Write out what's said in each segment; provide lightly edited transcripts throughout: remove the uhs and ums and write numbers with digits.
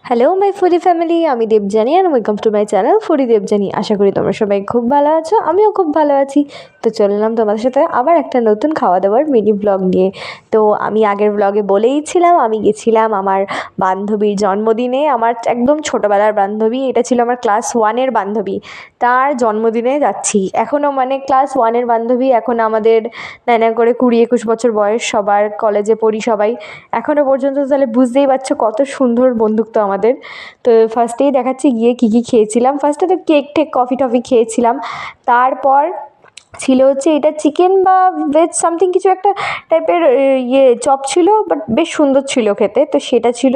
Hello my foodie family, আমি দেবজানি আর welcome to my channel foodie Debjani. আশা করি তোমরা সবাই খুব ভালো আছো, আমিও খুব ভালো আছি। তো চললাম তোমাদের সাথে আবার একটা নতুন খাওয়া দাওয়ার মিনি ব্লগ নিয়ে। তো আমি আগের ব্লগে বলেইছিলাম আমি গেছিলাম আমার বান্ধবীর জন্মদিনে, আমার একদম ছোটোবেলার বান্ধবী, এটা ছিল আমার ক্লাস 1-এর বান্ধবী, তার জন্মদিনে যাচ্ছি। এখনও মানে ক্লাস 1-এর বান্ধবী, এখন আমাদের নানা করে 20-21 বছর বয়স, সবার কলেজে পড়ি সবাই এখনও পর্যন্ত। তাহলে বুঝতেই পারছো কত সুন্দর বন্ধুত্ব আমাদের। তো ফার্স্টেই দেখাচ্ছি গিয়ে কী কী খেয়েছিলাম। ফার্স্টে তো কেক টেক কফি টফি খেয়েছিলাম। তারপর ছিল হচ্ছে এটা চিকেন বা ভেজ সামথিং কিছু একটা টাইপের চপ ছিল, বাট বেশ সুন্দর ছিল খেতে। তো সেটা ছিল,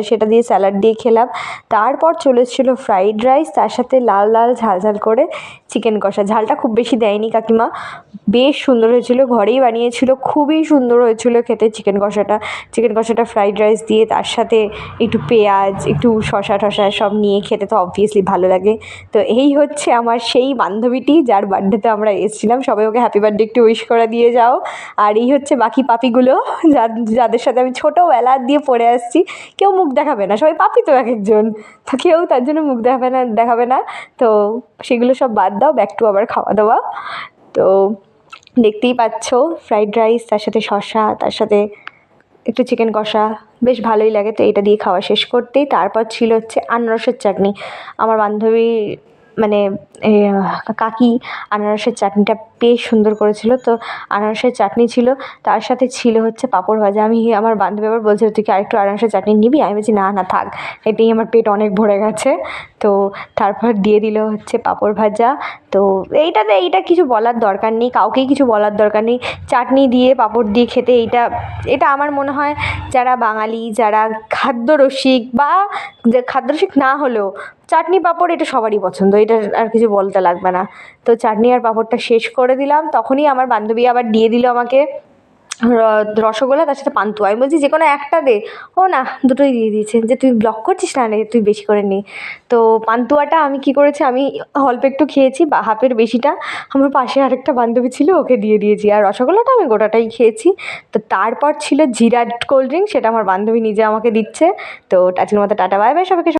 সেটা দিয়ে স্যালাড দিয়ে খেলাম। তারপর চলে এসেছিলো ফ্রাইড রাইস, তার সাথে লাল লাল ঝাল ঝাল করে চিকেন কষা। ঝালটা খুব বেশি দেয়নি কাকিমা, বেশ সুন্দর হয়েছিল, ঘরেই বানিয়েছিল, খুবই সুন্দর হয়েছিল খেতে চিকেন কষাটা ফ্রাইড রাইস দিয়ে, তার সাথে একটু পেঁয়াজ, একটু শসা টসা সব নিয়ে খেতে তো অবভিয়াসলি ভালো লাগে। তো এই হচ্ছে আমার সেই বান্ধবীটি যার বার্থডেতে আমরা এসেছিলাম। সবাই ওকে হ্যাপি বার্থডে একটু উইশ করে দিয়ে যাও। আর এই হচ্ছে বাকি পাপিগুলো, যাদের সাথে আমি ছোটোবেলা দিয়ে পড়ে আসছি। কেউ মুখ দেখাবে না, সবাই পাপি তো এক একজন, তো কেউ তার জন্য মুখ দেখাবে না। তো সেগুলো সব বাদ দাও, ব্যাক টু আবার খাওয়া দাওয়া। তো দেখতেই পাচ্ছ ফ্রাইড রাইস, তার সাথে শসা, তার সাথে একটু চিকেন কষা, বেশ ভালোই লাগে। তো এটা দিয়ে খাওয়া শেষ করতেই তারপর ছিল হচ্ছে আনারসের চাটনি। আমার বান্ধবী মানে কাকি আনারসের চাটনিটা বেশ সুন্দর করেছিল। তো আনারসের চাটনি ছিল, তার সাথে ছিল হচ্ছে পাঁপড় ভাজা। আমার বান্ধবী আবার বলছিল তুই কি আরেকটু আনারসের চাটনি নিবি? আমি বলছি না না থাক, এতেই আমার পেট অনেক ভরে গেছে। তো তারপর দিয়ে দিল হচ্ছে পাঁপড় ভাজা। তো এইটা কিছু বলার দরকার নেই, কাউকেই কিছু বলার দরকার নেই। চাটনি দিয়ে পাঁপড় দিয়ে খেতে এটা আমার মনে হয় যারা বাঙালি, যারা খাদ্যরসিক বা খাদ্যরসিক না হলেও চাটনি পাঁপড় এটা সবারই পছন্দ, এটা আর কিছু বলতে লাগবে না। তো চাটনি আর পাঁপড়টা শেষ করে দিলাম, তখনই আমার বান্ধবী আবার দিয়ে দিল আমাকে রসগোল্লা, তার সাথে পান্তুয়া। আমি বলছি যে কোনো একটা দে, ও না দুটোই দিয়ে দিয়েছে, যে তুই ব্লক করছিস না রে, তুই বেশি করে নে। তো পান্তুয়াটা আমি কি করেছি, আমি অল্প একটু খেয়েছি বা হাফের বেশিটা আমার পাশে আরেকটা বান্ধবী ছিল ওকে দিয়ে দিয়েছি, আর রসগোল্লাটা আমি গোটাটাই খেয়েছি। তো তারপর ছিল জিরা কোল্ড ড্রিঙ্ক, সেটা আমার বান্ধবী নিজে আমাকে দিচ্ছে। তো আজকের মতো টাটা বাই বাই সবাইকে।